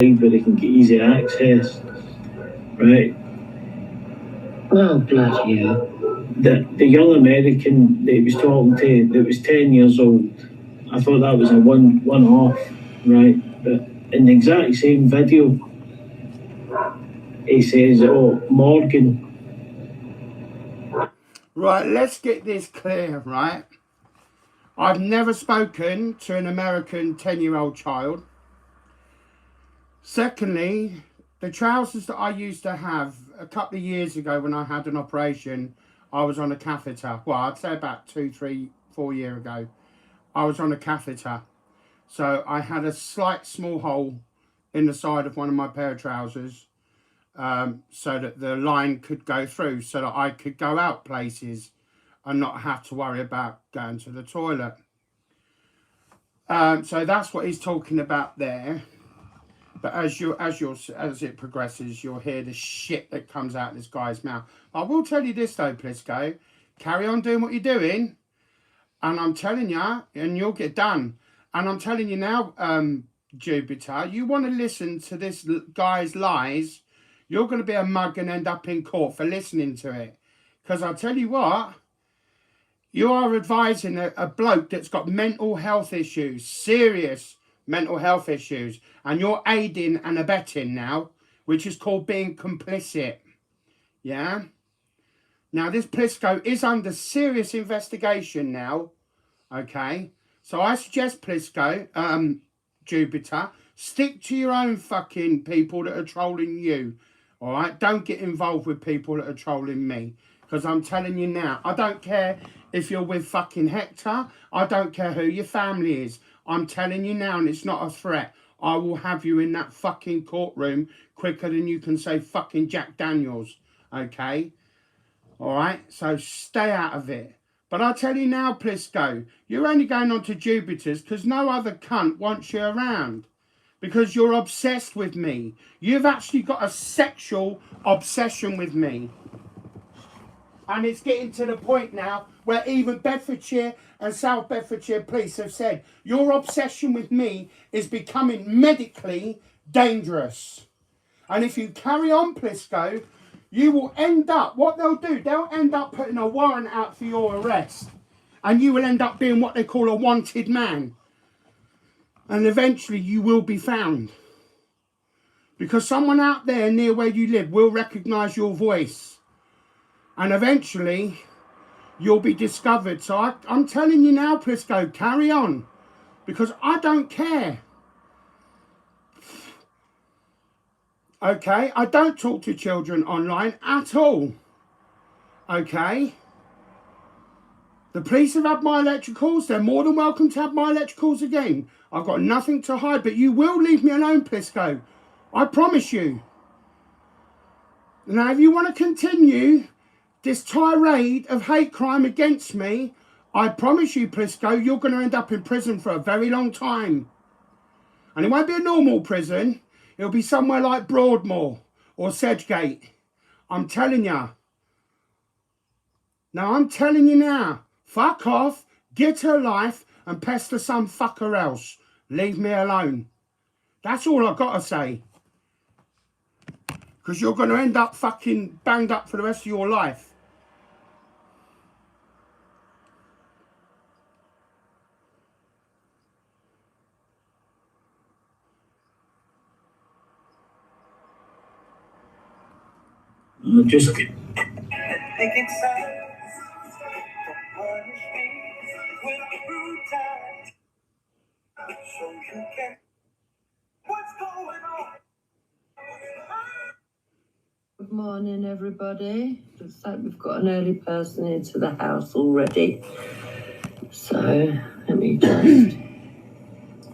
where they can get easy access, right? Oh, bloody hell. The young American that he was talking to, that was 10 years old, I thought that was a one-off, right? But in the exact same video, he says, oh, Morgan. Right, let's get this clear, right? I've never spoken to an American 10-year-old child. Secondly, the trousers that I used to have a couple of years ago when I had an operation, I was on a catheter. Well, I'd say about 2, 3, 4 years ago, I was on a catheter. So I had a slight small hole in the side of one of my pair of trousers, so that the line could go through, so that I could go out places and not have to worry about going to the toilet. So that's what he's talking about there. But as it progresses, you'll hear the shit that comes out of this guy's mouth. I will tell you this though, Plisco, carry on doing what you're doing, and I'm telling you, and you'll get done. And I'm telling you now, Jupiter, you want to listen to this guy's lies, you're going to be a mug and end up in court for listening to it. Because I'll tell you what, you are advising a bloke that's got mental health issues, serious mental health issues, and you're aiding and abetting now, which is called being complicit. Yeah? Now, this Plisco is under serious investigation now, okay? So I suggest, Plisco, Jupiter, stick to your own fucking people that are trolling you, all right? Don't get involved with people that are trolling me, because I'm telling you now, I don't care if you're with fucking Hector, I don't care who your family is. I'm telling you now, and it's not a threat, I will have you in that fucking courtroom quicker than you can say fucking Jack Daniels, okay? All right, so stay out of it. But I tell you now, Plisco, you're only going on to Jupiter's because no other cunt wants you around. Because you're obsessed with me. You've actually got a sexual obsession with me. And it's getting to the point now where even Bedfordshire and South Bedfordshire police have said, your obsession with me is becoming medically dangerous. And if you carry on, Plisco, you will end up, what they'll do, they'll end up putting a warrant out for your arrest. And you will end up being what they call a wanted man. And eventually you will be found. Because someone out there near where you live will recognise your voice. And eventually you'll be discovered. So I'm telling you now, Plisco, carry on. Because I don't care. Okay, I don't talk to children online at all. Okay. The police have had my electricals. They're more than welcome to have my electricals again. I've got nothing to hide, but you will leave me alone, Plisco. I promise you. Now, if you want to continue this tirade of hate crime against me, I promise you, Plisco, you're going to end up in prison for a very long time. And it won't be a normal prison. It'll be somewhere like Broadmoor or Sedgate. I'm telling you. Now, I'm telling you now. Fuck off, get a life, and pester some fucker else. Leave me alone. That's all I've got to say. Because you're going to end up fucking banged up for the rest of your life. Just Good morning, everybody. Looks like we've got an early person into the house already. So, let me just...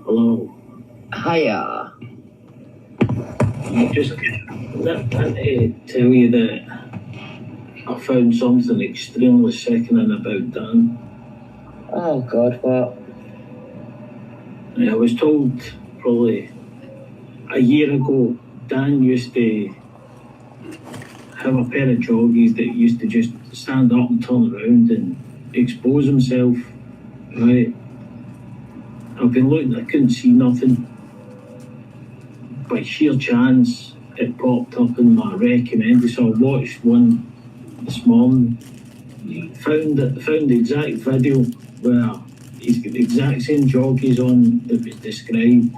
hello. Hiya. Just let me tell you that I found something extremely sickening about Dan. Oh, God, what? I was told probably a year ago, Dan used to have a pair of joggies that used to just stand up and turn around and expose himself, right? I've been looking, I couldn't see nothing. by sheer chance, it popped up in my recommended. So I watched one this morning. Found the exact video where he's got the exact same jog he's on that was described,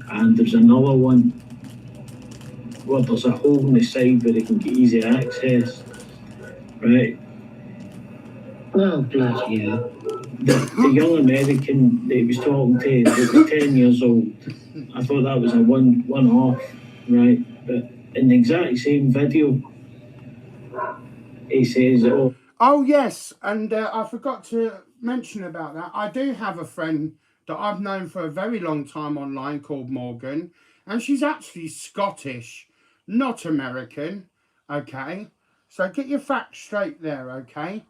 and there's another one where there's a hole in the side where they can get easy access. Right. Oh, bloody hell. The young American that he was talking to was 10 years old. I thought that was a one-off, right? But in the exact same video, he says, "Oh, Oh, yes, and I forgot to mention about that. I do have a friend that I've known for a very long time online called Morgan, and she's actually Scottish, not American, okay? So get your facts straight there, okay?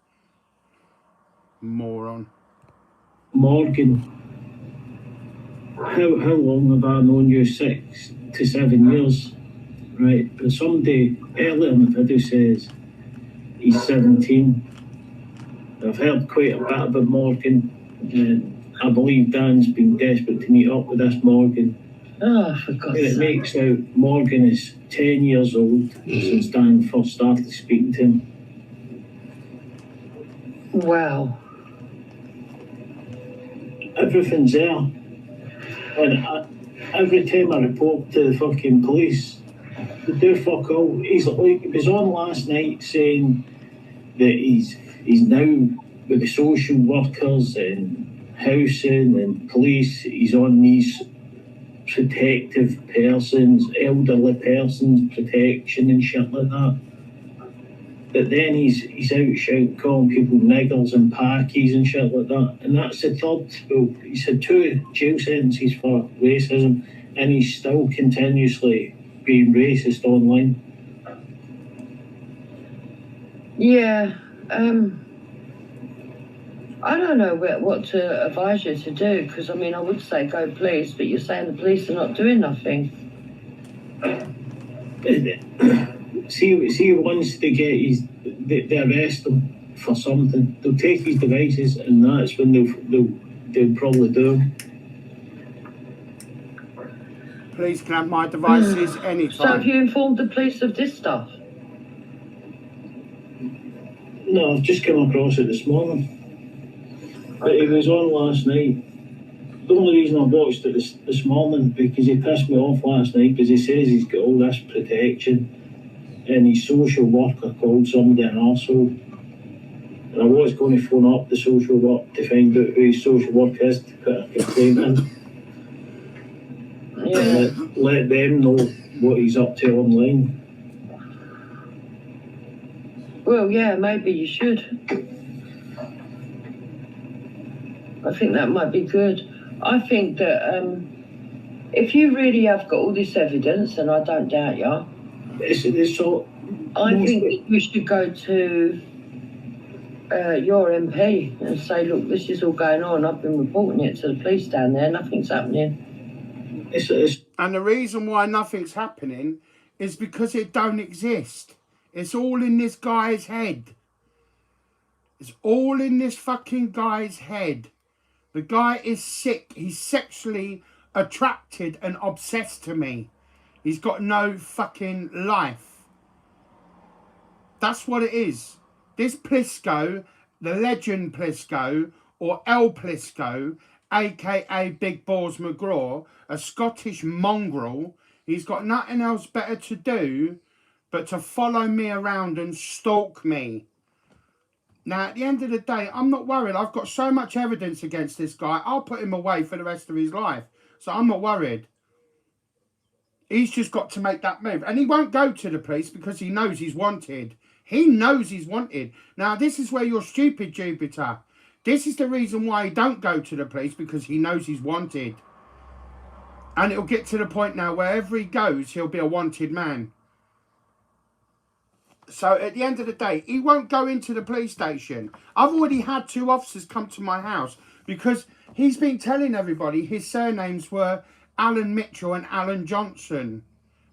Moron. Morgan, how long have I known you? 6 to 7 years, right?" But somebody earlier in the video says he's 17. I've heard quite a bit about Morgan, and I believe Dan's been desperate to meet up with this Morgan. Oh, for God's And it sake. makes out Morgan is 10 years old since Dan first started speaking to him. Wow. Everything's there. And every time I report to the fucking police, they do fuck all. He was on last night saying that he's now with the social workers and housing and police. He's on these protective persons, elderly persons protection and shit like that. But then he's out shouting, calling people niggers and packies and shit like that. And that's the third. Well, he's had 2 jail sentences for racism, and he's still continuously being racist online. Yeah. I don't know what to advise you to do, because I mean, I would say go police, but you're saying the police are not doing nothing. See, once they get they arrest him for something, they'll take his devices, and that's when they'll probably do him. Please can have my devices So anytime. have you informed the police of this stuff? No, I've just come across it this morning. But he was on last night. The only reason I watched it this morning, because he pissed me off last night, because he says he's got all this protection, and his social worker called somebody an arsehole. And I was going to phone up the social worker to find out who his social worker is to put a complaint in. Yeah. And let them know what he's up to online. Well, yeah, maybe you should. I think that might be good. I think that if you really have got all this evidence, and I don't doubt you, It's all. I think that you should go to your MP and say, look, this is all going on. I've been reporting it to the police down there. Nothing's happening. It's And the reason why nothing's happening is because it don't exist. It's all in this guy's head. It's all in this fucking guy's head. The guy is sick. He's sexually attracted and obsessed to me. He's got no fucking life. That's what it is. This Plisco, the legend Plisco, or El Plisco, aka Big Balls McGraw, a Scottish mongrel, he's got nothing else better to do but to follow me around and stalk me. Now, at the end of the day, I'm not worried. I've got so much evidence against this guy. I'll put him away for the rest of his life. So I'm not worried. He's just got to make that move. And he won't go to the police because he knows he's wanted. He knows he's wanted. Now, this is where you're stupid, Jupiter. This is the reason why he don't go to the police, because he knows he's wanted. And it'll get to the point now wherever he goes, he'll be a wanted man. So at the end of the day, he won't go into the police station. I've already had 2 officers come to my house because he's been telling everybody his surnames were Alan Mitchell and Alan Johnson.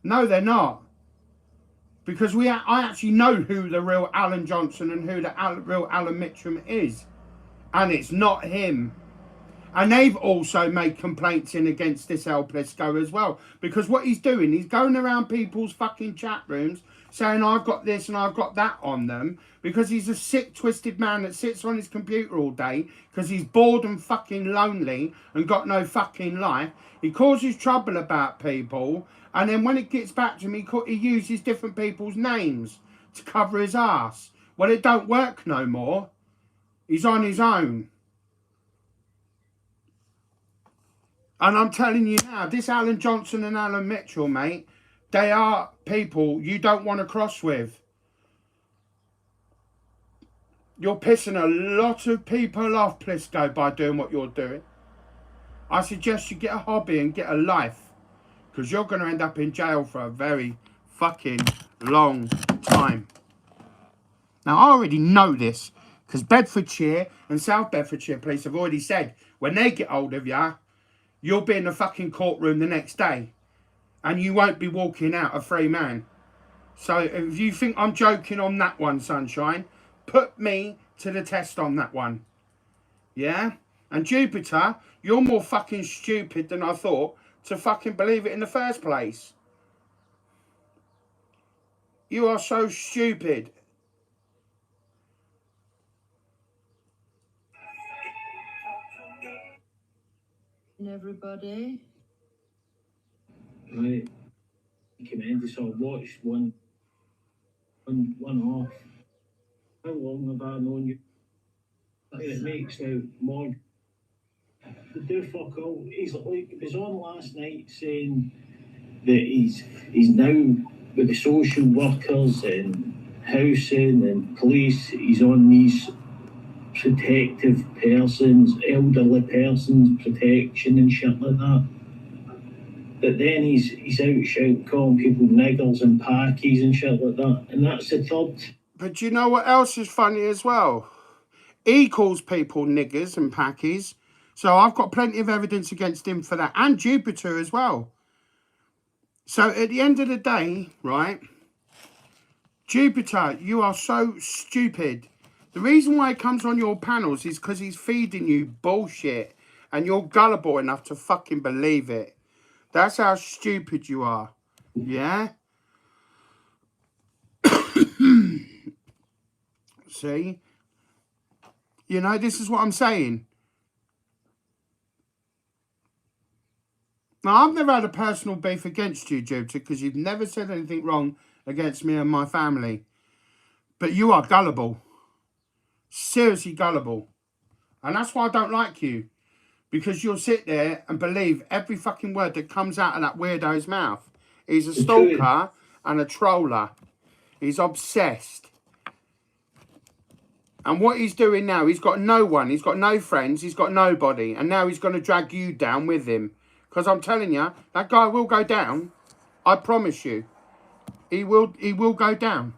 No, they're not. Because I actually know who the real Alan Johnson and who the real Alan Mitchell is. And it's not him. And they've also made complaints in against this El Plisco as well. Because what he's doing, he's going around people's fucking chat rooms saying, I've got this and I've got that on them. Because he's a sick, twisted man that sits on his computer all day because he's bored and fucking lonely and got no fucking life. He causes trouble about people. And then when it gets back to him, he uses different people's names to cover his ass. Well, it don't work no more. He's on his own. And I'm telling you now, this Alan Johnson and Alan Mitchell, mate, they are people you don't want to cross with. You're pissing a lot of people off, Plisco, by doing what you're doing. I suggest you get a hobby and get a life. Because you're going to end up in jail for a very fucking long time. Now, I already know this. Because Bedfordshire and South Bedfordshire police have already said, when they get hold of you, you'll be in the fucking courtroom the next day. And you won't be walking out a free man. So if you think I'm joking on that one, Sunshine, put me to the test on that one. Yeah? And Jupiter, you're more fucking stupid than I thought to fucking believe it in the first place. You are so stupid. Everybody. Right. Tremendous. I watched one off. How long have I known you? And it makes now more. They do fuck all. He's like, he was on last night saying that he's now with the social workers and housing and police. He's on these protective persons, elderly persons protection and shit like that. But then he's out shouting, calling people niggers and packies and shit like that. And that's the third. But you know what else is funny as well? He calls people niggers and packies. So I've got plenty of evidence against him for that. And Jupiter as well. So at the end of the day, right? Jupiter, you are so stupid. The reason why he comes on your panels is because he's feeding you bullshit. And you're gullible enough to fucking believe it. That's how stupid you are. Yeah? See? You know, this is what I'm saying. Now, I've never had a personal beef against you, Jupiter, because you've never said anything wrong against me and my family. But you are gullible. Seriously gullible. And that's why I don't like you. Because you'll sit there and believe every fucking word that comes out of that weirdo's mouth. He's a stalker and a troller. He's obsessed. And what he's doing now, he's got no one. He's got no friends. He's got nobody. And now he's going to drag you down with him. Because I'm telling you, that guy will go down. I promise you. He will go down.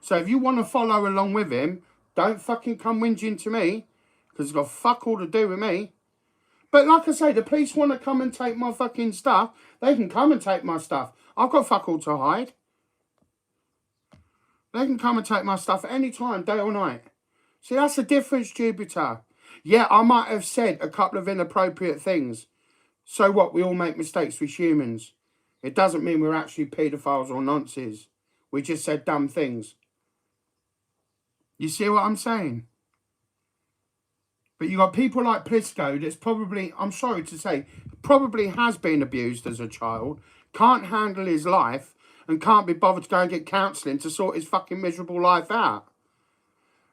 So if you want to follow along with him, don't fucking come whinging to me. Because it's got fuck all to do with me. But like I say, the police want to come and take my fucking stuff. They can come and take my stuff. I've got fuck all to hide. They can come and take my stuff at any time, day or night. See, that's the difference, Jupiter. Yeah, I might have said a couple of inappropriate things. So what? We all make mistakes with humans. It doesn't mean we're actually paedophiles or nonces. We just said dumb things. You see what I'm saying? But you got people like Plisco that's probably, I'm sorry to say, probably has been abused as a child, can't handle his life, and can't be bothered to go and get counselling to sort his fucking miserable life out.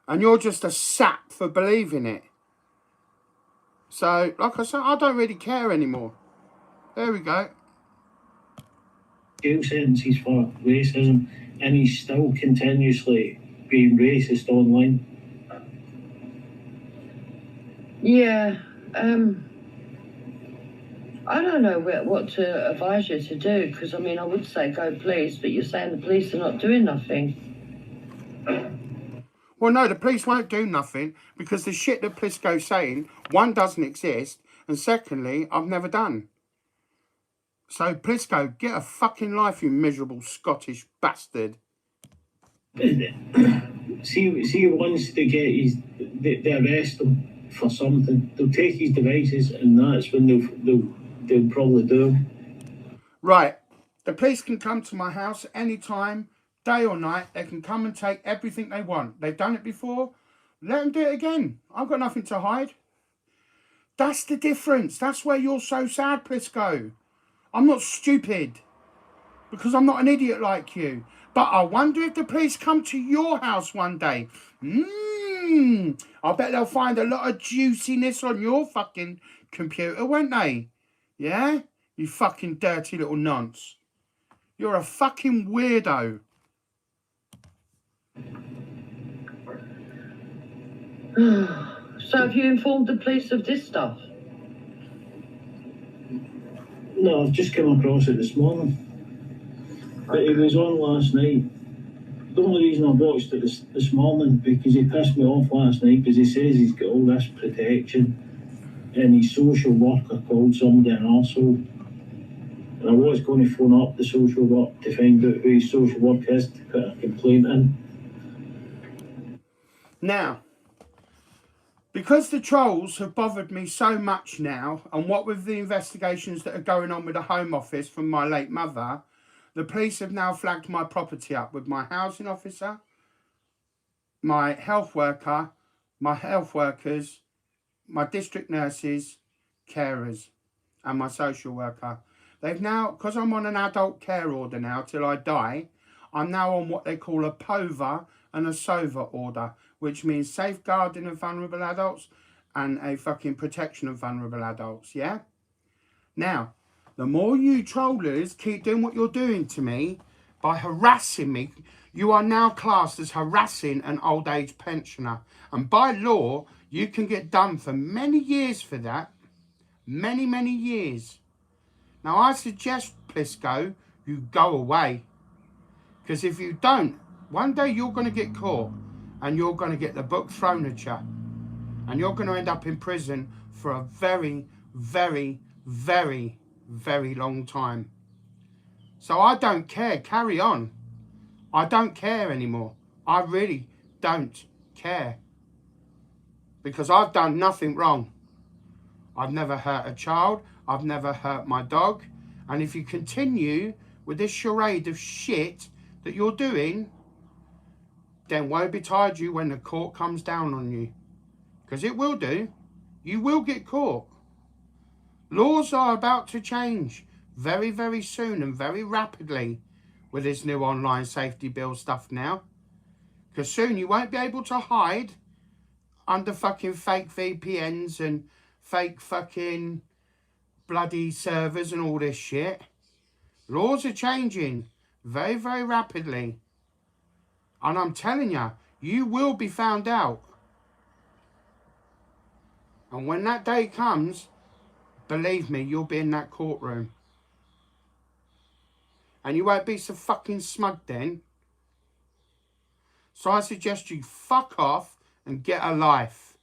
And you're just a sap for believing it. So, like I said, I don't really care anymore. There we go. Jail sentences for racism, and he's still continuously being racist online. Yeah, I don't know what to advise you to do, because, I mean, I would say go police, but you're saying the police are not doing nothing. Well, no, the police won't do nothing because the shit that Plisco's saying, one, doesn't exist, and secondly, I've never done. So, Plisco, get a fucking life, you miserable Scottish bastard. See, once they get they arrest him for something. They'll take his devices, and that's when they'll probably do him. Right. The police can come to my house anytime, day or night. They can come and take everything they want. They've done it before. Let them do it again. I've got nothing to hide. That's the difference. That's where you're so sad, Plisco. I'm not stupid. Because I'm not an idiot like you. But I wonder if the police come to your house one day. I bet they'll find a lot of juiciness on your fucking computer, won't they? Yeah? You fucking dirty little nonce. You're a fucking weirdo. So have you informed the police of this stuff? No, I've just come across it this morning. But it was on last night. The only reason I watched it this morning, because he pissed me off last night, because he says he's got all this protection, and his social worker called somebody an arsehole. And I was going to phone up the social work to find out who his social work is to put a complaint in. Now, because the trolls have bothered me so much now, and what with the investigations that are going on with the Home Office from my late mother, the police have now flagged my property up with my housing officer, my health worker, my health workers, my district nurses, carers, and my social worker. They've now, because I'm on an adult care order now till I die, I'm now on what they call a POVA and a SOVA order, which means safeguarding of vulnerable adults and a fucking protection of vulnerable adults, yeah? Now, the more you trollers keep doing what you're doing to me by harassing me, you are now classed as harassing an old age pensioner. And by law, you can get done for many years for that. Many, many years. Now, I suggest, Plisco, you go away. Because if you don't, one day you're going to get caught and you're going to get the book thrown at you. And you're going to end up in prison for a very, very, very, very long time. So I don't care. Carry on. I don't care anymore. I really don't care. Because I've done nothing wrong. I've never hurt a child. I've never hurt my dog. And if you continue with this charade of shit that you're doing, then woe betide you when the court comes down on you. Because it will do. You will get caught. Laws are about to change very, very soon and very rapidly with this new online safety bill stuff now. Because soon you won't be able to hide under fucking fake VPNs and fake fucking bloody servers and all this shit. Laws are changing very, very rapidly. And I'm telling you, you will be found out. And when that day comes, believe me, you'll be in that courtroom. And you won't be so fucking smug then. So I suggest you fuck off and get a life.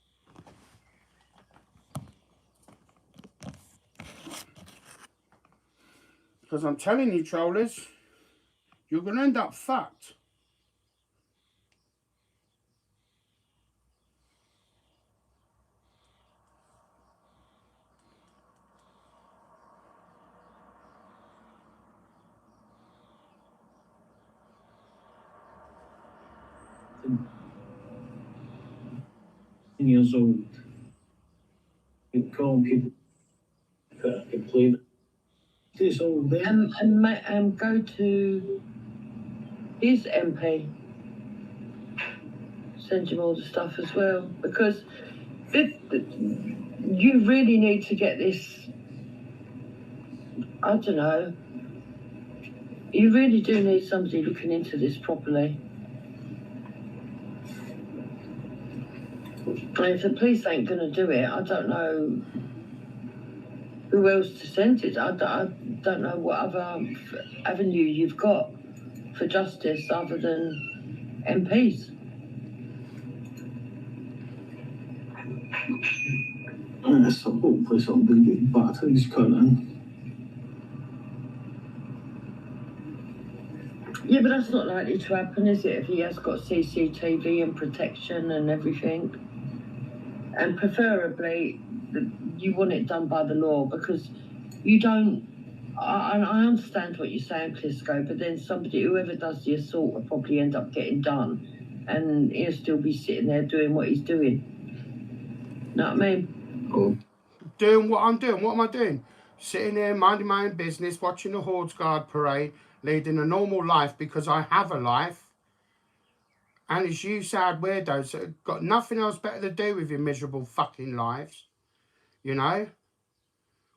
Because I'm telling you, trollers, you're going to end up fucked. Years old, and calling people to put a complaint. It's all there. And go to his MP. Send him all the stuff as well. Because you really need to get this, I don't know, you really do need somebody looking into this properly. And if the police ain't going to do it, I don't know who else to send it. I don't know what other avenue you've got for justice other than MPs. Yes, hopefully somebody getting batteries cut in. Yeah, but that's not likely to happen, is it? If he has got CCTV and protection and everything. and preferably you want it done by the law, because you don't. I understand what you're saying, Plisco, but then whoever does the assault will probably end up getting done, and he'll still be sitting there doing what he's doing. Know what I mean? Oh, Doing what I'm doing. What am I doing? Sitting here, minding my own business, watching the Hordes Guard parade, leading a normal life because I have a life. And it's you sad weirdos that have got nothing else better to do with your miserable fucking lives. You know?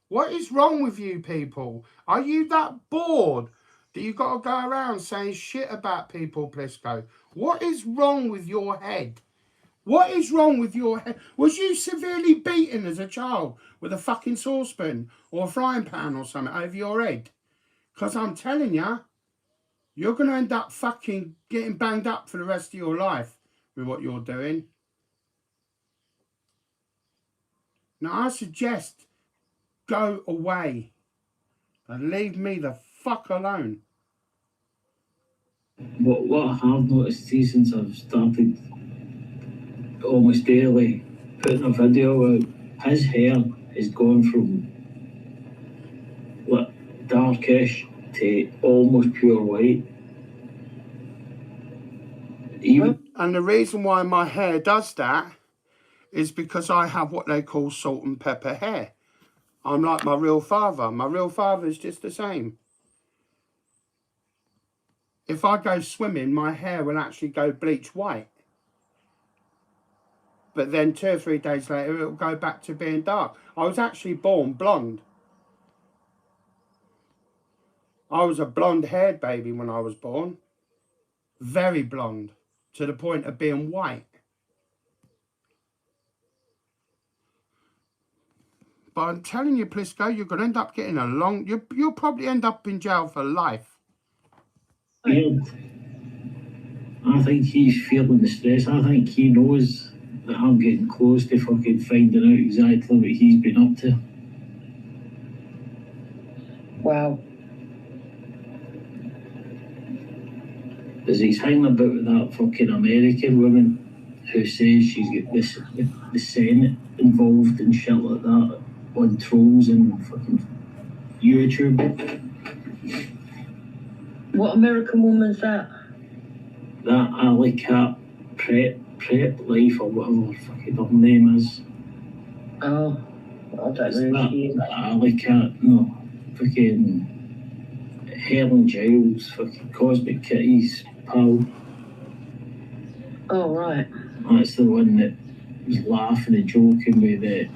What is wrong with you people? Are you that bored that you got to go around saying shit about people, Plisco? What is wrong with your head? What is wrong with your head? Was you severely beaten as a child with a fucking saucepan or a frying pan or something over your head? Because I'm telling you, you're going to end up fucking getting banged up for the rest of your life with what you're doing. Now, I suggest go away and leave me the fuck alone. what I have noticed since I've started almost daily putting a video out, his hair has gone from like darkish to almost pure white. Even And the reason why my hair does that is because I have what they call salt and pepper hair. I'm like my real father. My real father is just the same. If I go swimming, my hair will actually go bleach white. But then 2 or 3 days later, it'll go back to being dark. I was actually born blonde. I was a blonde-haired baby when I was born. Very blonde, to the point of being white. But I'm telling you, Plisco, you're going to end up getting a long... You'll probably end up in jail for life. weird. I think he's feeling the stress. I think he knows that I'm getting close to fucking finding out exactly what he's been up to. Wow. Because he's hanging about with that fucking American woman who says she's got the Senate involved and shit like that on trolls and fucking YouTube. What American woman's that? That Alley Cat Prep Life or whatever fucking her name is. Oh, I don't know who she is. That Alley Cat, no, fucking Helen Giles, fucking Cosmic Kitty's pal. Oh, right. That's the one that was laughing and joking with the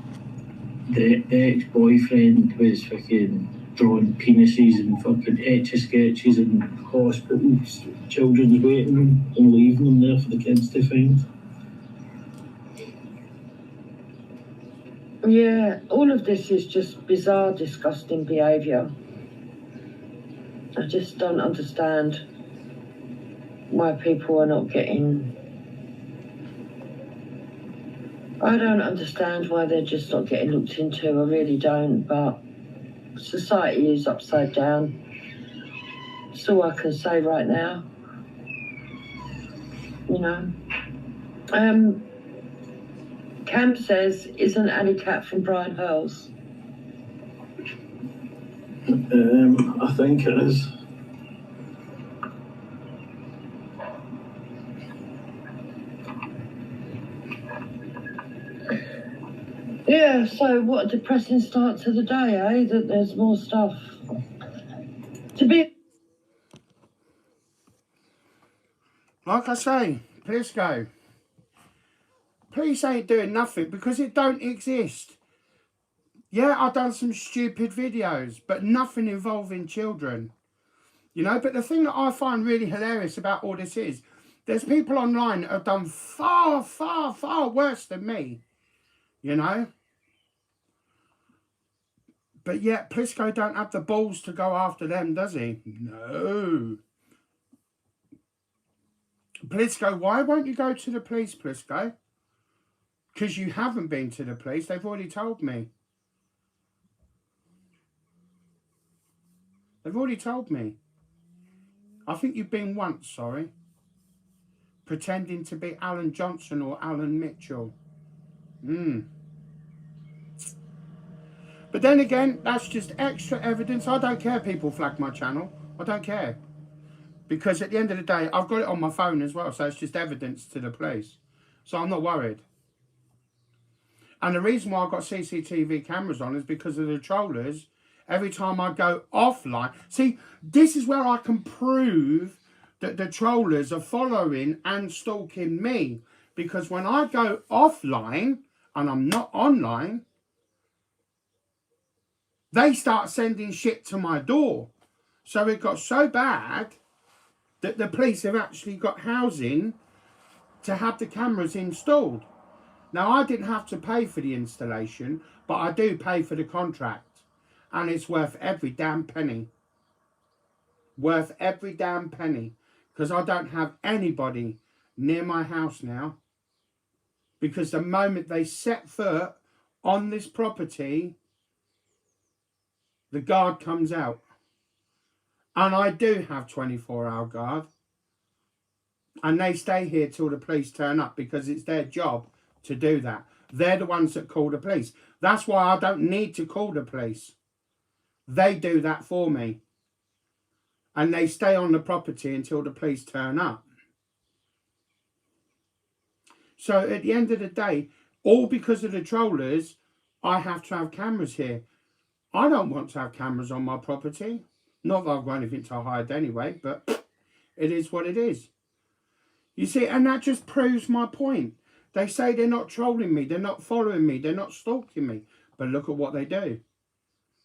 ex-boyfriend was fucking drawing penises and fucking etch-a-sketches in hospitals, children's waiting room, and leaving them there for the kids to find. Yeah, all of this is just bizarre, disgusting behaviour. I just don't understand why people are not getting... I don't understand why they're just not getting looked into. I really don't, but society is upside down. That's all I can say right now. You know? Cam says, isn't Alley Cat from Brian Hurls? I think it is. Yeah, so what a depressing start to the day, eh? That there's more stuff to be... Like I say, Plisco, police ain't doing nothing because it don't exist. Yeah, I've done some stupid videos, but nothing involving children. You know, but the thing that I find really hilarious about all this is there's people online that have done far, far, far worse than me. You know? But yet Plisco don't have the balls to go after them, does he? No. Plisco, why won't you go to the police, Plisco? Because you haven't been to the police. They've already told me. They've already told me. I think you've been once, sorry. Pretending to be Alan Johnson or Alan Mitchell. But then again, that's just extra evidence. I don't care people flag my channel. I don't care. Because at the end of the day, I've got it on my phone as well. So it's just evidence to the police. So I'm not worried. And the reason why I've got CCTV cameras on is because of the trollers. Every time I go offline. See, this is where I can prove that the trollers are following and stalking me. Because when I go offline and I'm not online, they start sending shit to my door. So it got so bad that the police have actually got housing to have the cameras installed. Now, I didn't have to pay for the installation, but I do pay for the contract. And it's worth every damn penny. Worth every damn penny. Because I don't have anybody near my house now. Because the moment they set foot on this property, the guard comes out. And I do have 24-hour guard. And they stay here till the police turn up because it's their job to do that. They're the ones that call the police. That's why I don't need to call the police. They do that for me. And they stay on the property until the police turn up. So at the end of the day, all because of the trollers, I have to have cameras here. I don't want to have cameras on my property. Not that I've got anything to hide anyway, but it is what it is. You see, and that just proves my point. They say they're not trolling me, they're not following me, they're not stalking me. But look at what they do.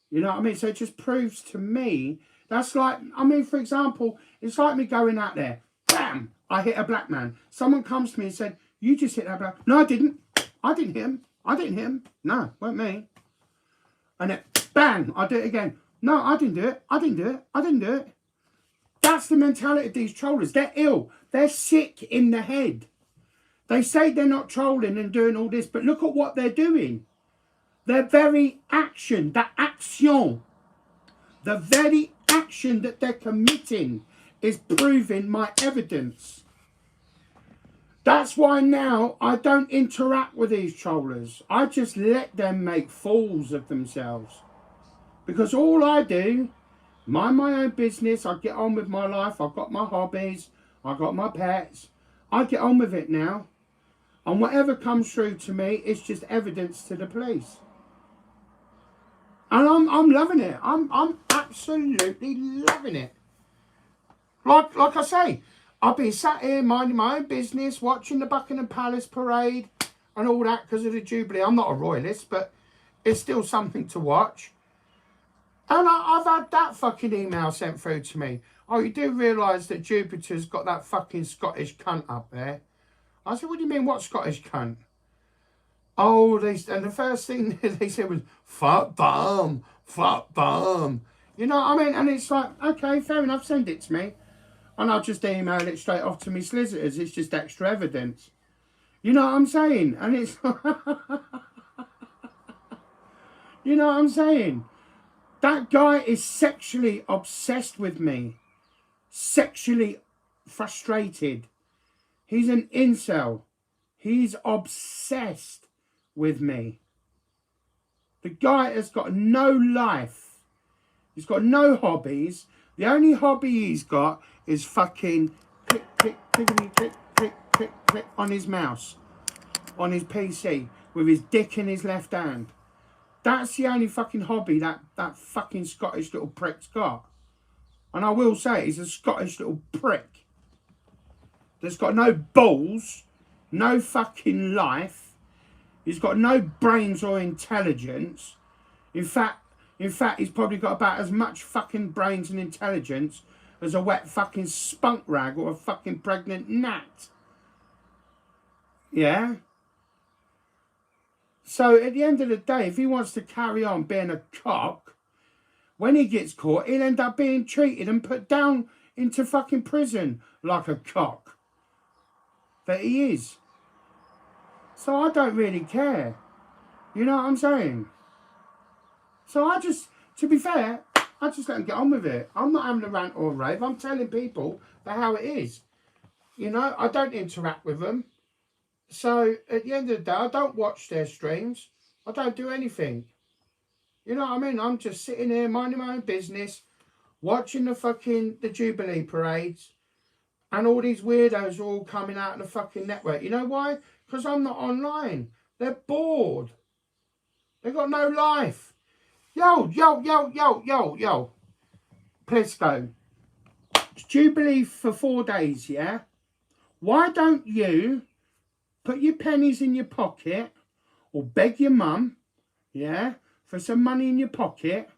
You know what I mean? So it just proves to me, that's like, I mean, for example, it's like me going out there, bam, I hit a black man. Someone comes to me and said, you just hit that black. No, I didn't. I didn't hit him. I didn't hit him. No, weren't me. And then, bang, I do it again. No, I didn't do it. I didn't do it. I didn't do it. That's the mentality of these trollers. They're ill. They're sick in the head. They say they're not trolling and doing all this, but look at what they're doing. Their very action, the action, the very action that they're committing is proving my evidence. That's why now I don't interact with these trollers. I just let them make fools of themselves. Because all I do, mind my own business, I get on with my life, I've got my hobbies, I've got my pets, I get on with it now. And whatever comes through to me is just evidence to the police. And I'm loving it. I'm absolutely loving it. Like I say, I've been sat here minding my own business, watching the Buckingham Palace parade and all that because of the Jubilee. I'm not a royalist, but it's still something to watch. And I've had that fucking email sent through to me. Oh, you do realise that Jupiter's got that fucking Scottish cunt up there? I said, what do you mean, what Scottish cunt? Oh, and the first thing they said was, fuck bomb, fuck bomb. You know what I mean? And it's like, okay, fair enough, send it to me. And I'll just email it straight off to me solicitors. It's just extra evidence. You know what I'm saying? And it's... you know what I'm saying? That guy is sexually obsessed with me. Sexually frustrated. He's an incel. He's obsessed with me. The guy has got no life. He's got no hobbies. The only hobby he's got is fucking click, click, click, click, click, click, click on his mouse. On his PC. With his dick in his left hand. That's the only fucking hobby that fucking Scottish little prick's got. And I will say, he's a Scottish little prick. That's got no balls, no fucking life. He's got no brains or intelligence. In fact, he's probably got about as much fucking brains and intelligence as a wet fucking spunk rag or a fucking pregnant gnat. Yeah? So at the end of the day, if he wants to carry on being a cock, when he gets caught, he'll end up being treated and put down into fucking prison like a cock. That he is. So I don't really care. You know what I'm saying? So I just, to be fair, I just let him get on with it. I'm not having a rant or a rave. I'm telling people for how it is. You know, I don't interact with them. So at the end of the day, I don't watch their streams. I don't do anything. You know what I mean? I'm just sitting here minding my own business, watching the Jubilee parades, and all these weirdos are all coming out of the fucking network. You know why? Because I'm not online. They're bored. They've got no life. Yo. Plisco. It's Jubilee for 4 days, yeah? Why don't you put your pennies in your pocket or beg your mum, yeah, for some money in your pocket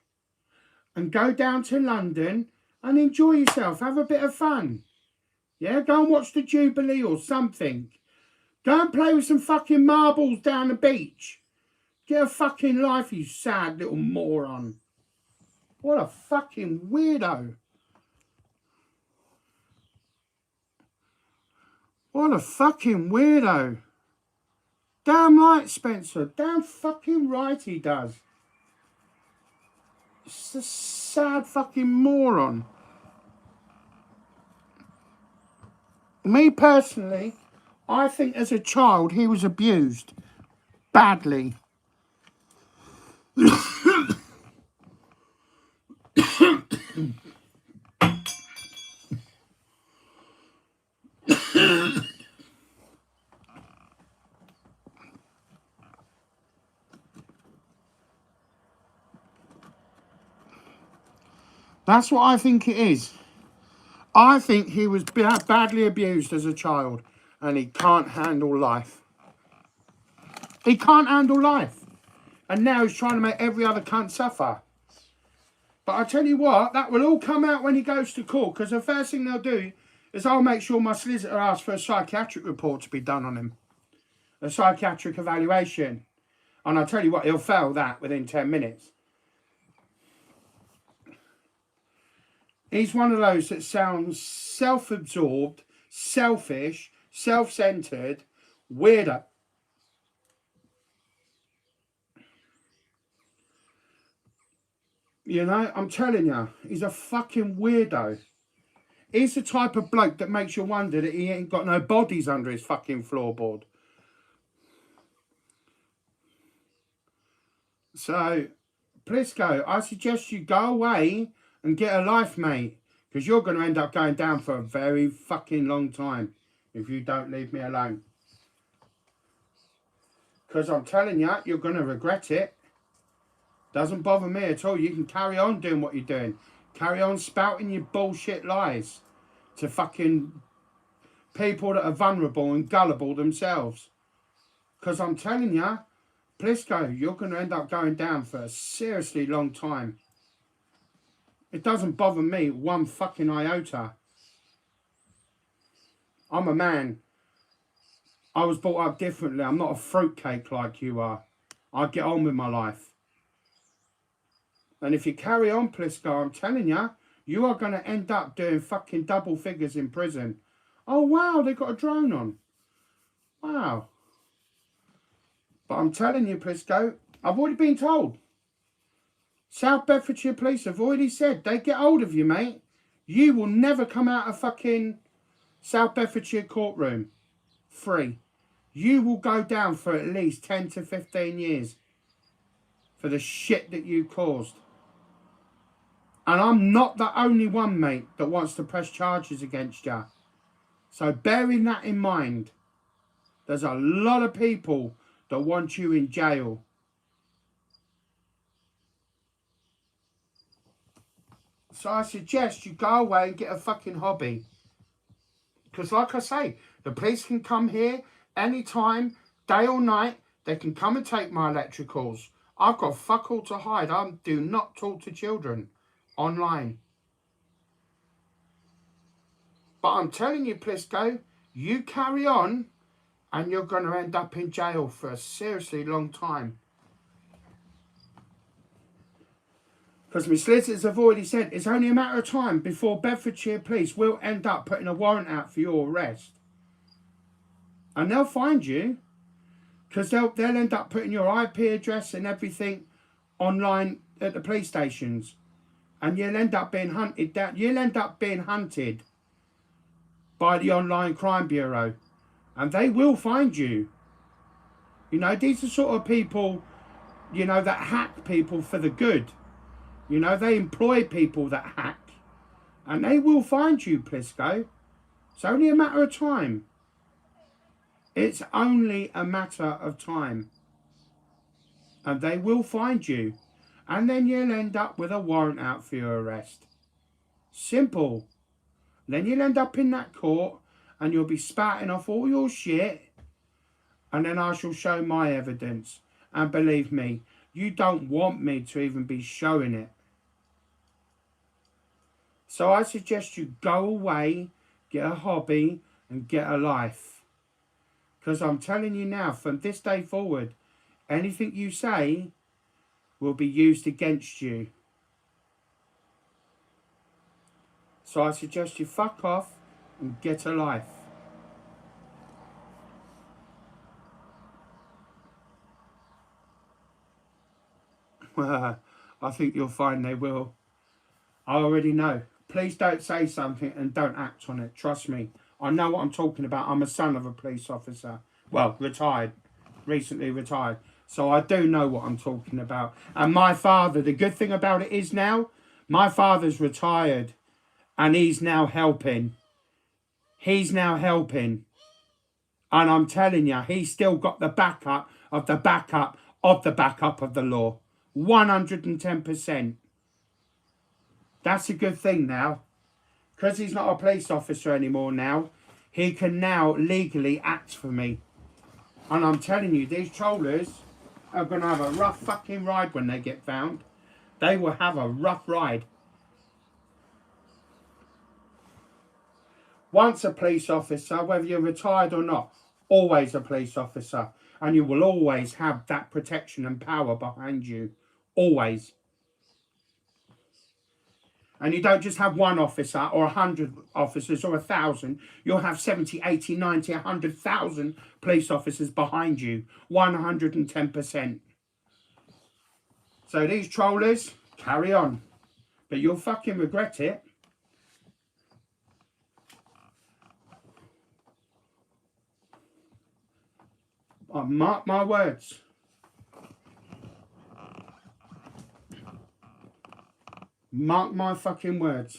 and go down to London and enjoy yourself. Have a bit of fun. Yeah, go and watch the Jubilee or something. Go and play with some fucking marbles down the beach. Get a fucking life, you sad little moron. What a fucking weirdo. What a fucking weirdo. Damn right, Spencer. Damn fucking right he does. It's a sad fucking moron. Me personally, I think as a child he was abused. Badly. That's what I think it is. I think he was badly abused as a child and he can't handle life. He can't handle life. And now he's trying to make every other cunt suffer. But I tell you what, that will all come out when he goes to court, because the first thing they'll do is I'll make sure my solicitor asks for a psychiatric report to be done on him. A psychiatric evaluation. And I tell you what, he'll fail that within 10 minutes. He's one of those that sounds self-absorbed, selfish, self-centered, weirdo. You know, I'm telling you, he's a fucking weirdo. He's the type of bloke that makes you wonder that he ain't got no bodies under his fucking floorboard. So, Plisco, I suggest you go away and get a life, mate, because you're going to end up going down for a very fucking long time if you don't leave me alone. Because I'm telling you, you're going to regret it. Doesn't bother me at all. You can carry on doing what you're doing. Carry on spouting your bullshit lies to fucking people that are vulnerable and gullible themselves. Because I'm telling you, Plisco, you're going to end up going down for a seriously long time. It doesn't bother me one fucking iota. I'm a man. I was brought up differently. I'm not a fruitcake like you are. I get on with my life. And if you carry on, Plisco, I'm telling you, you are going to end up doing fucking double figures in prison. Oh, wow, they got a drone on. Wow. But I'm telling you, Plisco, I've already been told. South Bedfordshire Police have already said they get hold of you, mate. You will never come out of fucking South Bedfordshire courtroom free. You will go down for at least 10 to 15 years for the shit that you caused. And I'm not the only one, mate, that wants to press charges against you. So bearing that in mind, there's a lot of people that want you in jail. So I suggest you go away and get a fucking hobby. Because like I say, the police can come here anytime, day or night. They can come and take my electricals. I've got fuck all to hide. I do not talk to children online. But I'm telling you, Plisco, you carry on and you're going to end up in jail for a seriously long time. Because my solicitors have already said it's only a matter of time before Bedfordshire Police will end up putting a warrant out for your arrest. And they'll find you, because they'll end up putting your IP address and everything online at the police stations. And you'll end up being hunted down. You'll end up being hunted by the Online Crime Bureau. And they will find you. You know, these are sort of people, you know, that hack people for the good. You know, they employ people that hack. And they will find you, Plisco. It's only a matter of time. It's only a matter of time. And they will find you. And then you'll end up with a warrant out for your arrest. Simple. Then you'll end up in that court and you'll be spouting off all your shit. And then I shall show my evidence. And believe me, you don't want me to even be showing it. So I suggest you go away, get a hobby, and get a life. Because I'm telling you now, from this day forward, anything you say will be used against you. So I suggest you fuck off and get a life. I think you'll find they will. I already know. Please don't say something and don't act on it. Trust me. I know what I'm talking about. I'm a son of a police officer. Well, retired. Recently retired. So I do know what I'm talking about. And my father, the good thing about it is now, my father's retired and he's now helping. He's now helping. And I'm telling you, he's still got the backup of the backup of the backup of the law. 110%. That's a good thing now. Because he's not a police officer anymore now, he can now legally act for me. And I'm telling you, these trollers are going to have a rough fucking ride when they get found. They will have a rough ride. Once a police officer, whether you're retired or not, always a police officer. And you will always have that protection and power behind you. Always. And you don't just have one officer or 100 officers or 1,000. You'll have 70, 80, 90, 100,000 police officers behind you. 110%. So these trollers, carry on. But you'll fucking regret it. Mark my words. Mark my fucking words.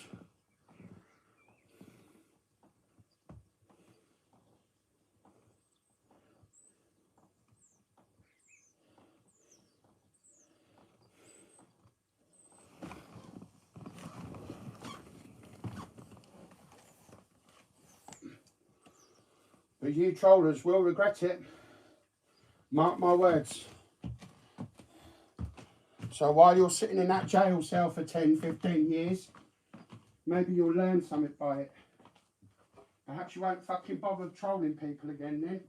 But you trollers will regret it. Mark my words. So while you're sitting in that jail cell for 10, 15 years, maybe you'll learn something by it. Perhaps you won't fucking bother trolling people again then.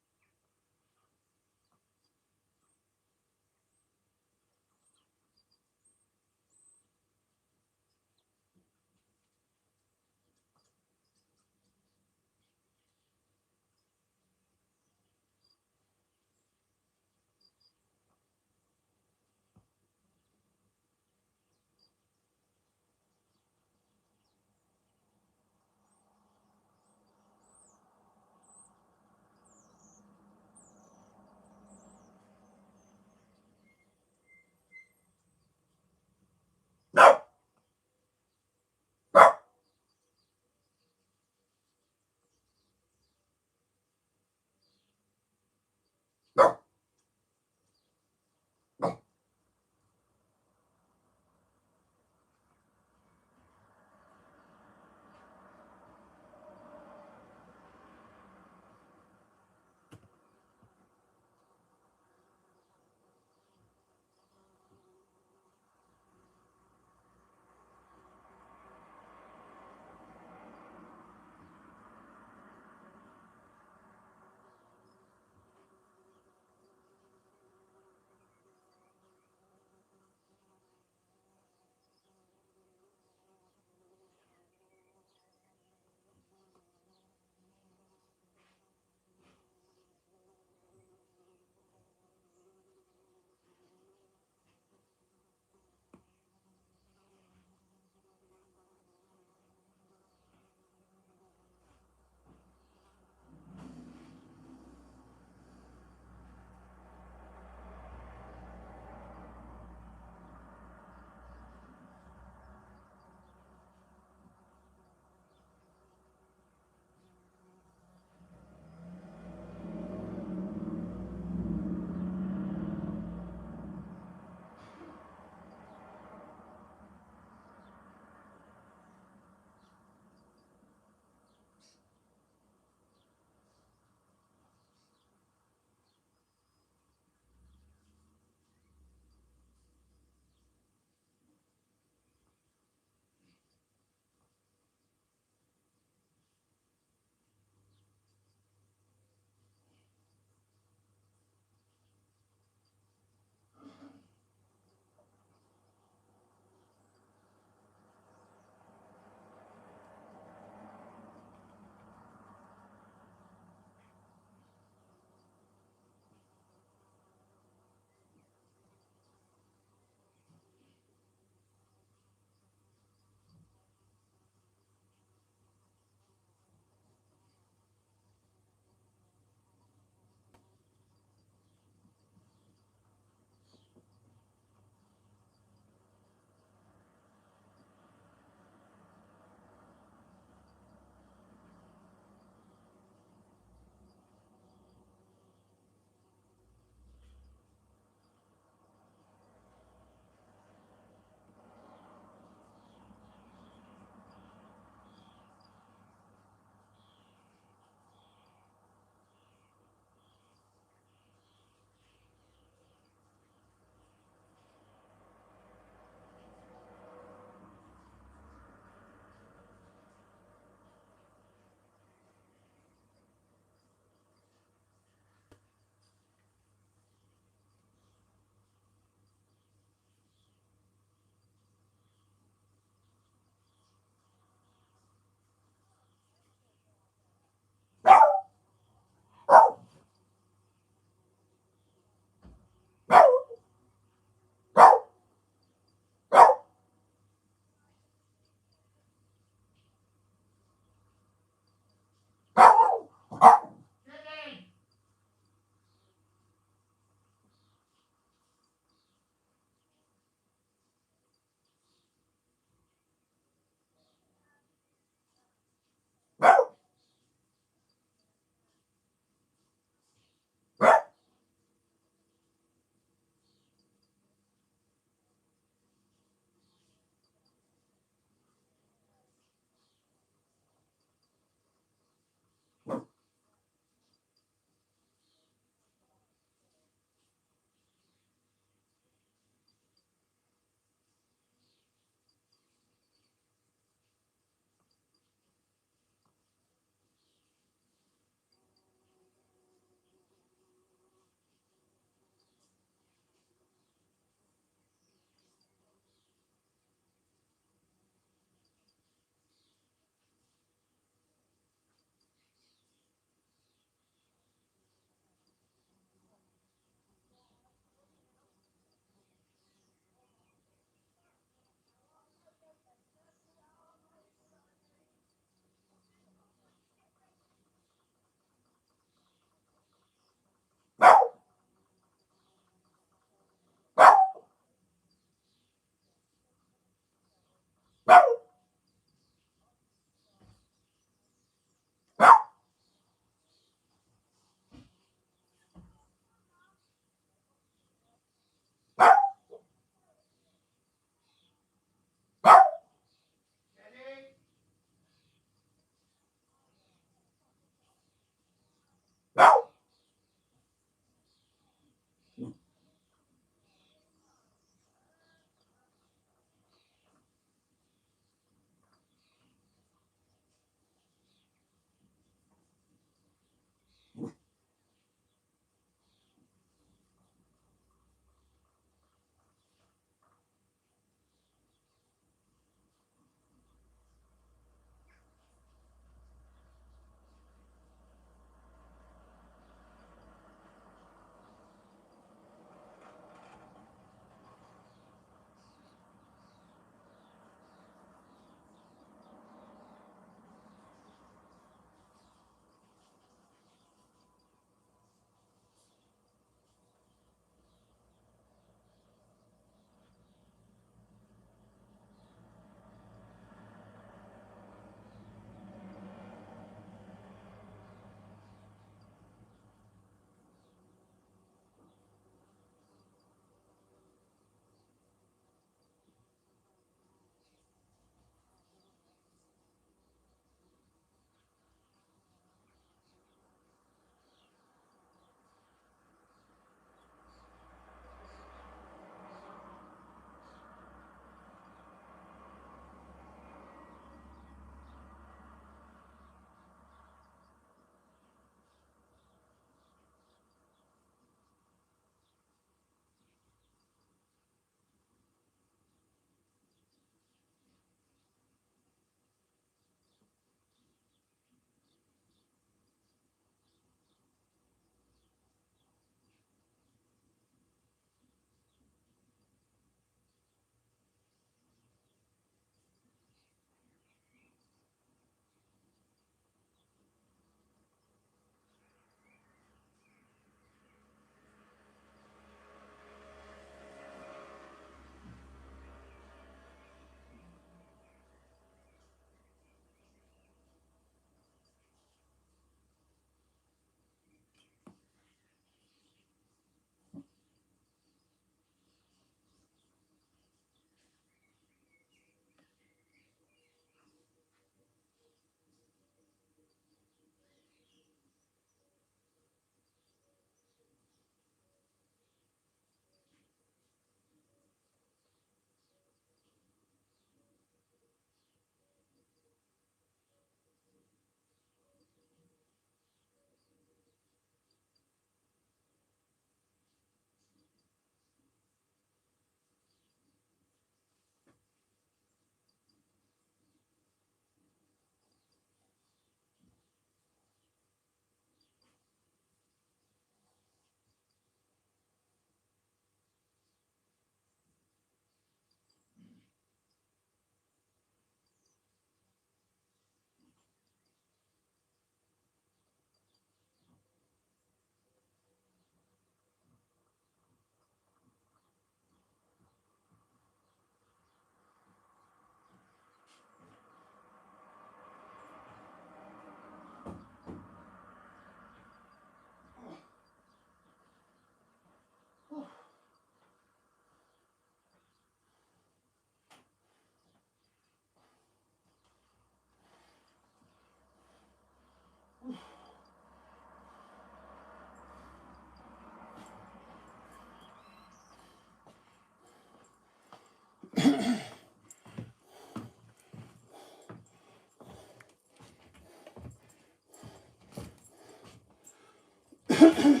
Oh.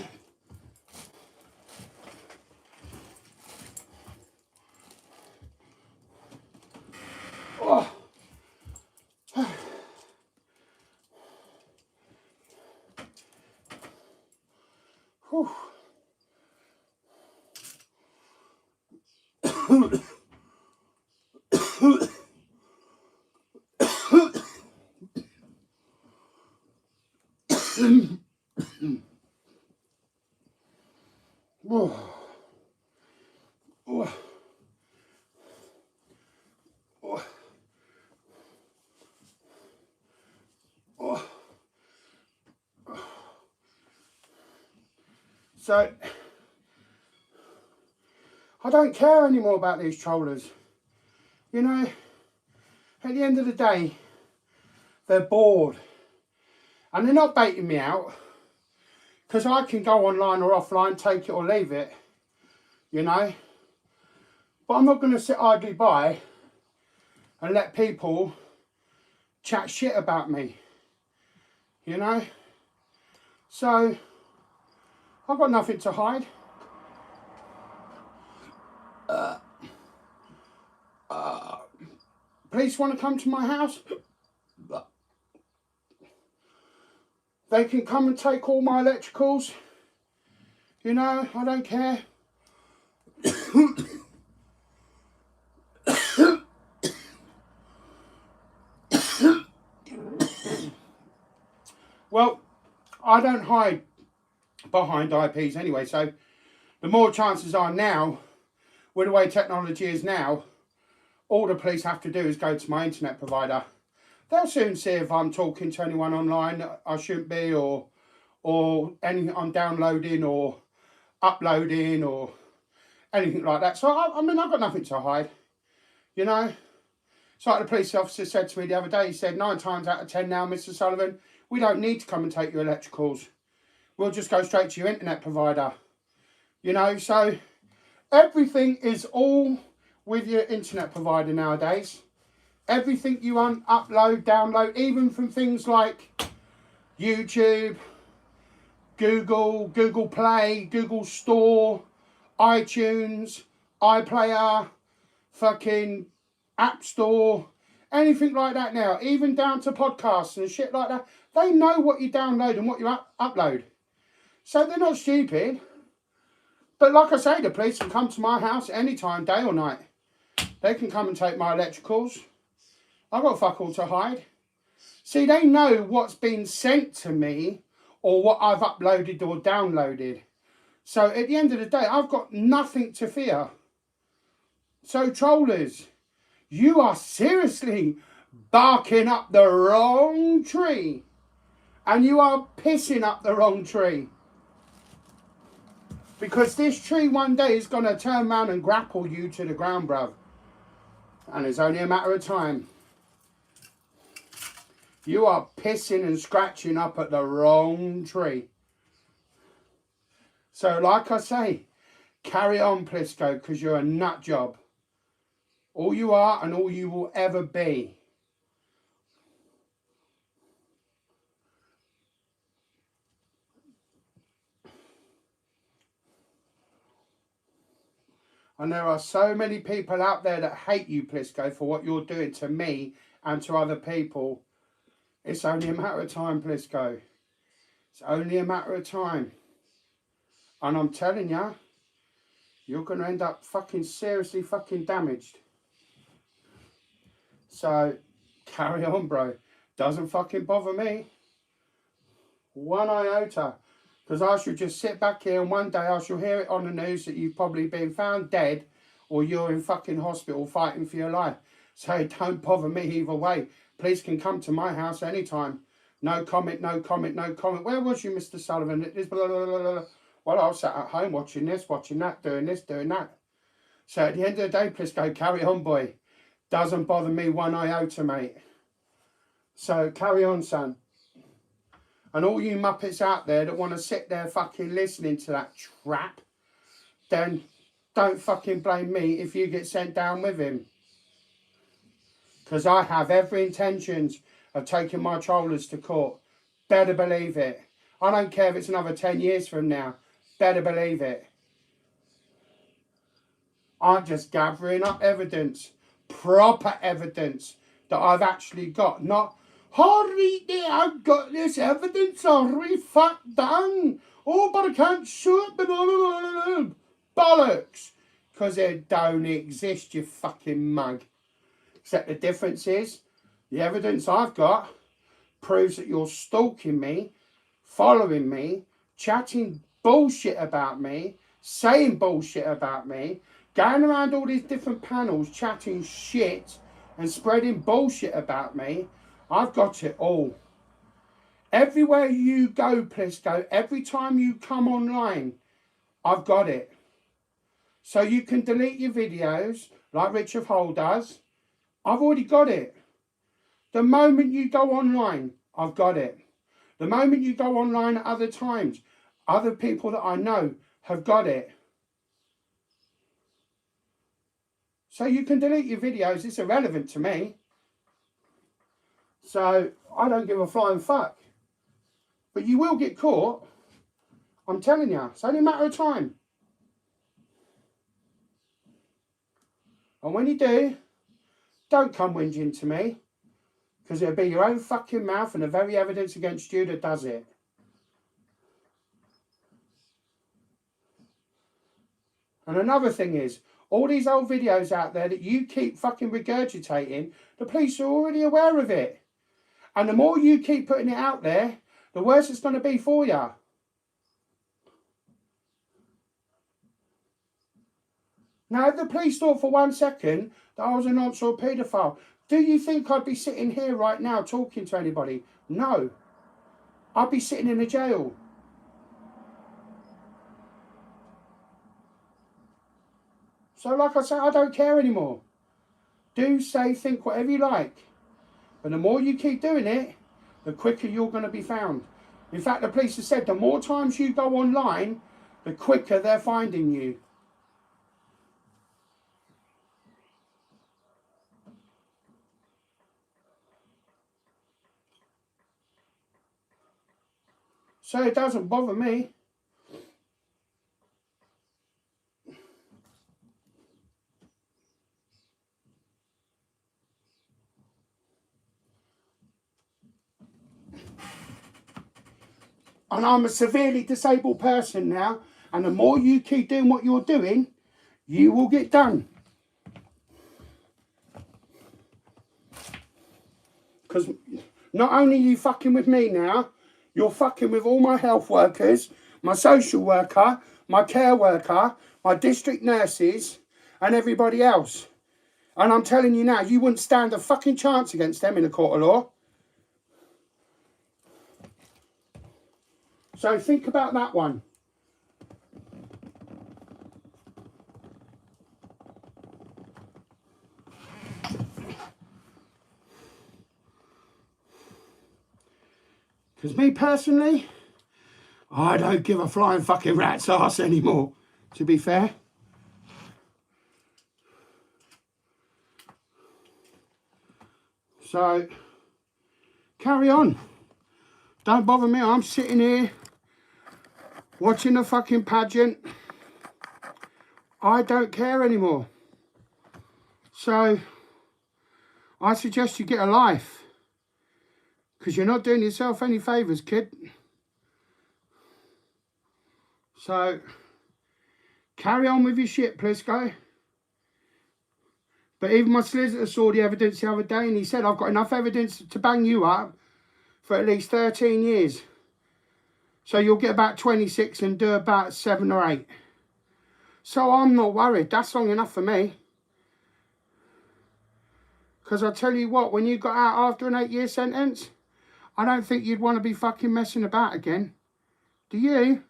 Whew. Oh. Oh. Oh. Oh. So, I don't care anymore about these trollers. You know, at the end of the day, they're bored. And they're not baiting me out. Because I can go online or offline, take it or leave it. You know. But I'm not going to sit idly by and let people chat shit about me. You know. So, I've got nothing to hide. Police want to come to my house? They can come and take all my electricals. You know, I don't care. Well, I don't hide behind IPs anyway, so the more chances are now, with the way technology is now, all the police have to do is go to my internet provider. They'll soon see if I'm talking to anyone online that I shouldn't be, or anything I'm downloading or uploading or anything like that. So, I mean, I've got nothing to hide, you know. It's like the police officer said to me the other day, he said, 9 times out of 10 now, Mr. Sullivan, we don't need to come and take your electricals. We'll just go straight to your internet provider. You know, so everything is all with your internet provider nowadays. Everything you upload, download, even from things like YouTube, Google Play, Google Store, iTunes, iPlayer, fucking App Store, anything like that now, even down to podcasts and shit like that. They know what you download and what you upload. So they're not stupid. But like I say, the police can come to my house anytime, day or night. They can come and take my electricals. I've got fuck all to hide. See, they know what's been sent to me or what I've uploaded or downloaded. So at the end of the day, I've got nothing to fear. So trollers, you are seriously barking up the wrong tree. And you are pissing up the wrong tree. Because this tree one day is going to turn around and grapple you to the ground, bruv. And it's only a matter of time. You are pissing and scratching up at the wrong tree. So like I say, carry on, Plisco, because you're a nut job. All you are and all you will ever be. And there are so many people out there that hate you, Plisco, for what you're doing to me and to other people. It's only a matter of time, Plisco. It's only a matter of time. And I'm telling you, you're going to end up fucking seriously fucking damaged. So, carry on, bro. Doesn't fucking bother me. One iota. Because I shall just sit back here and one day I shall hear it on the news that you've probably been found dead or you're in fucking hospital fighting for your life. So it don't bother me either way. Police can come to my house anytime. No comment, no comment, no comment. Where was you, Mr. Sullivan? It is blah, blah, blah, blah. Well, I was sat at home watching this, watching that, doing this, doing that. So at the end of the day, please go carry on, boy. Doesn't bother me one iota, mate. So carry on, son. And all you muppets out there that want to sit there fucking listening to that crap, then don't fucking blame me if you get sent down with him. Because I have every intentions of taking my trollers to court. Better believe it. I don't care if it's another 10 years from now. Better believe it. I'm just gathering up evidence, proper evidence that I've actually got. Not, hurry, I've got this evidence already fucked done. Oh, but I can't show it. Bollocks. Because it don't exist, you fucking mug. Except the difference is, the evidence I've got proves that you're stalking me, following me, chatting bullshit about me, saying bullshit about me, going around all these different panels, chatting shit and spreading bullshit about me. I've got it all. Everywhere you go, Plisco, every time you come online, I've got it. So you can delete your videos like Richard Hole does. I've already got it. The moment you go online, I've got it. The moment you go online at other times, other people that I know have got it. So you can delete your videos. It's irrelevant to me. So I don't give a flying fuck. But you will get caught. I'm telling you. It's only a matter of time. And when you do, don't come whinging to me. Because it'll be your own fucking mouth and the very evidence against you that does it. And another thing is, all these old videos out there that you keep fucking regurgitating, the police are already aware of it. And the more you keep putting it out there, the worse it's going to be for you. Now, if the police thought for 1 second that I was a nonce or a paedophile, do you think I'd be sitting here right now talking to anybody? No. I'd be sitting in a jail. So like I say, I don't care anymore. Do, say, think whatever you like. But the more you keep doing it, the quicker you're going to be found. In fact, the police have said the more times you go online, the quicker they're finding you. So it doesn't bother me. And I'm a severely disabled person now. And the more you keep doing what you're doing, you will get done. Because not only are you fucking with me now, you're fucking with all my health workers, my social worker, my care worker, my district nurses, and everybody else. And I'm telling you now, you wouldn't stand a fucking chance against them in a court of law. So think about that one. Because me personally, I don't give a flying fucking rat's ass anymore, to be fair. So, carry on. Don't bother me. I'm sitting here watching the fucking pageant. I don't care anymore. So, I suggest you get a life. Because you're not doing yourself any favours, kid. So, carry on with your shit, Plisco. But even my solicitor saw the evidence the other day and he said, I've got enough evidence to bang you up for at least 13 years. So you'll get about 26 and do about 7 or 8. So I'm not worried. That's long enough for me. Because I tell you what, when you got out after an 8-year sentence, I don't think you'd want to be fucking messing about again. Do you?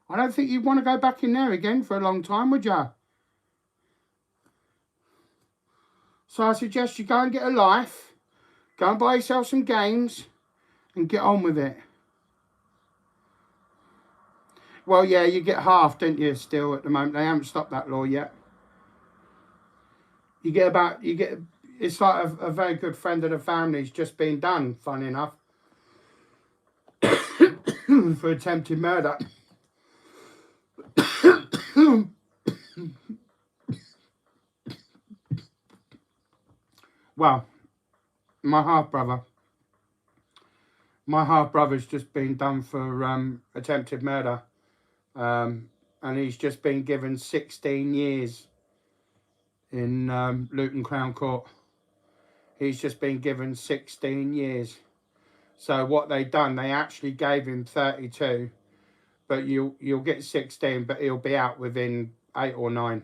I don't think you'd want to go back in there again for a long time, would you? So I suggest you go and get a life, go and buy yourself some games, and get on with it. Well, yeah, you get half, don't you, still, at the moment. They haven't stopped that law yet. It's like a very good friend of the family's just been done, funny enough. for attempted murder. Well, my half-brother's just been done for attempted murder. And he's just been given 16 years in Luton Crown Court. He's just been given 16 years. So what they done, they actually gave him 32, but you'll get 16, but he'll be out within 8 or 9.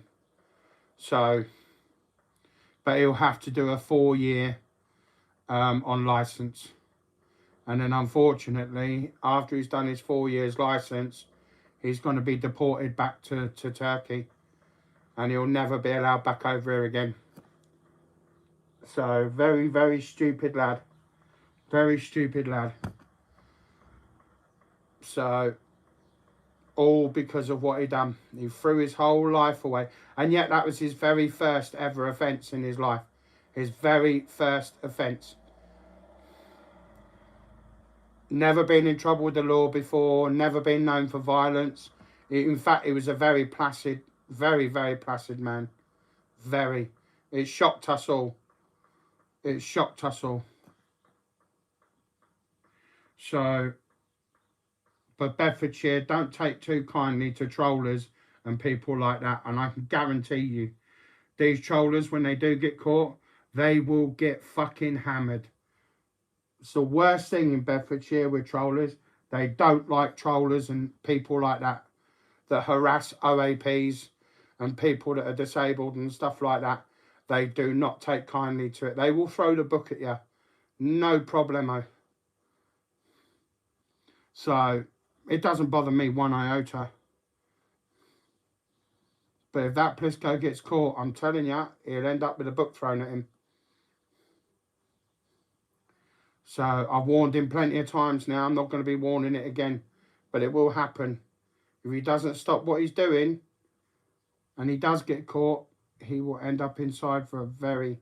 So, but he'll have to do a 4-year on licence. And then unfortunately, after he's done his 4 years licence, he's going to be deported back to Turkey. And he'll never be allowed back over here again. So, very, very stupid lad. Very stupid lad. So, all because of what he done. He threw his whole life away. And yet that was his very first ever offence in his life. His very first offence. Never been in trouble with the law before. Never been known for violence. In fact, he was a very placid, very, very placid man. Very. It shocked us all. It shocked us all. So, but Bedfordshire, don't take too kindly to trollers and people like that. And I can guarantee you, these trollers, when they do get caught, they will get fucking hammered. It's the worst thing in Bedfordshire with trollers. They don't like trollers and people like that harass OAPs and people that are disabled and stuff like that. They do not take kindly to it. They will throw the book at you. No problemo. So, it doesn't bother me one iota. But if that Plisco gets caught, I'm telling you, he'll end up with a book thrown at him. So, I've warned him plenty of times now. I'm not going to be warning it again. But it will happen. If he doesn't stop what he's doing, and he does get caught, he will end up inside for a very,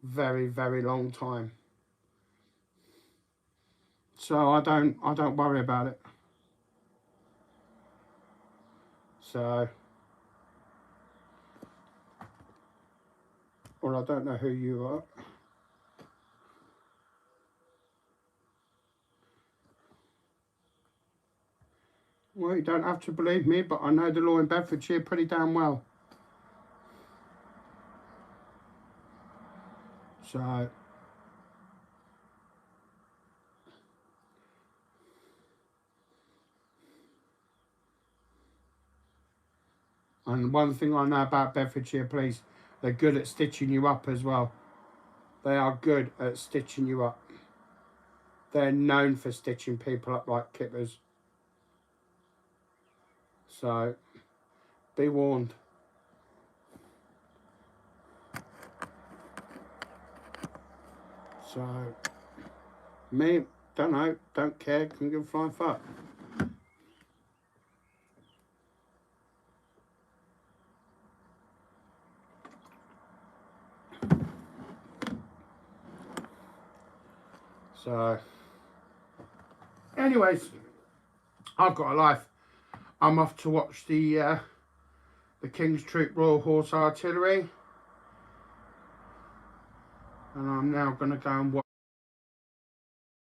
very, very long time. So I don't worry about it. So, well, I don't know who you are. Well, you don't have to believe me, but I know the law in Bedfordshire pretty damn well. So, and one thing I know about Bedfordshire Police, they're good at stitching you up as well. They are good at stitching you up. They're known for stitching people up like kippers. So, be warned. So, me, don't know, don't care, can give a flying fuck. So, anyways, I've got a life. I'm off to watch the King's Troop Royal Horse Artillery. And I'm now going to go and watch